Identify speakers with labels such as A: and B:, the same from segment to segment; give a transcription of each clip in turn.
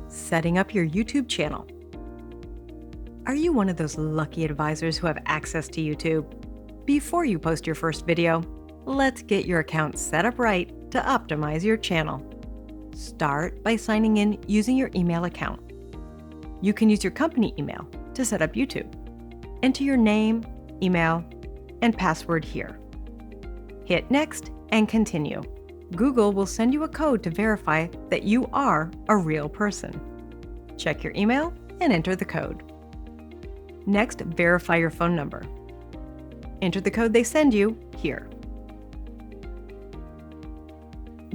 A: Setting up your YouTube channel. Are you one of those lucky advisors who have access to YouTube? Before you post your first video, let's get your account set up right to optimize your channel. Start by signing in using your email account. You can use your company email to set up YouTube. Enter your name, email, and password here. Hit Next and continue. Google will send you a code to verify that you are a real person. Check your email and enter the code. Next, verify your phone number. Enter the code they send you here.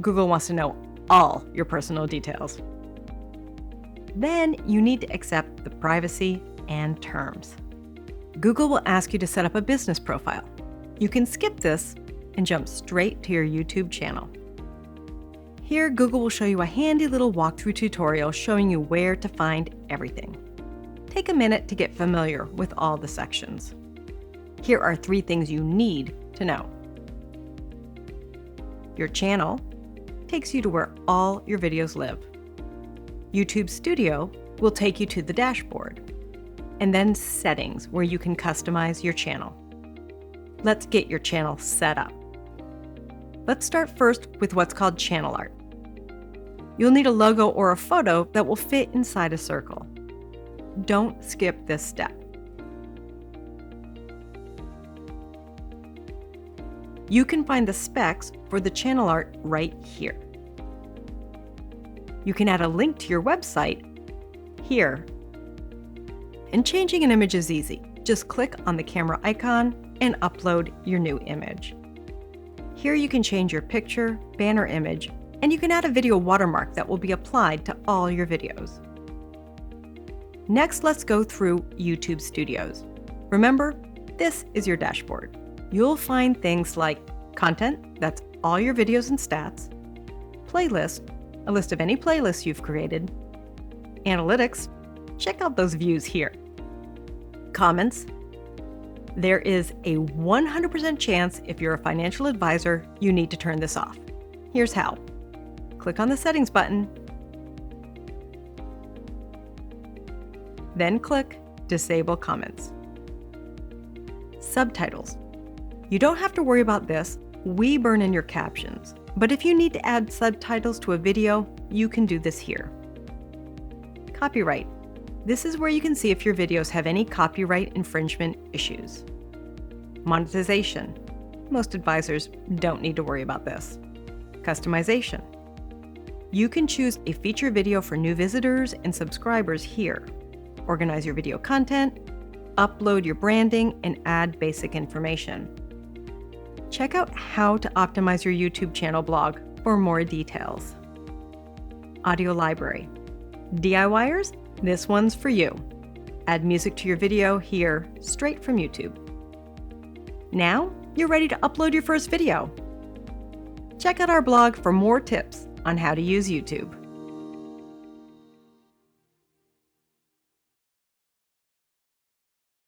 A: Google wants to know all your personal details. Then you need to accept the privacy and terms. Google will ask you to set up a business profile. You can skip this and jump straight to your YouTube channel. Here, Google will show you a handy little walkthrough tutorial showing you where to find everything. Take a minute to get familiar with all the sections. Here are 3 things you need to know. Your channel takes you to where all your videos live. YouTube Studio will take you to the dashboard, and then Settings, where you can customize your channel. Let's get your channel set up. Let's start first with what's called channel art. You'll need a logo or a photo that will fit inside a circle. Don't skip this step. You can find the specs for the channel art right here. You can add a link to your website here. And changing an image is easy. Just click on the camera icon and upload your new image. Here you can change your picture, banner image, and you can add a video watermark that will be applied to all your videos. Next, let's go through YouTube Studios. Remember, this is your dashboard. You'll find things like content, that's all your videos and stats, playlist, a list of any playlists you've created, analytics, check out those views here, comments. There is a 100% chance if you're a financial advisor, you need to turn this off. Here's how. Click on the settings button, then click Disable Comments. Subtitles. You don't have to worry about this. We burn in your captions. But if you need to add subtitles to a video, you can do this here. Copyright. This is where you can see if your videos have any copyright infringement issues. Monetization. Most advisors don't need to worry about this. Customization. You can choose a feature video for new visitors and subscribers here. Organize your video content, upload your branding, and add basic information. Check out how to optimize your YouTube channel blog for more details. Audio library. DIYers, this one's for you. Add music to your video here, straight from YouTube. Now, you're ready to upload your first video. Check out our blog for more tips on how to use YouTube.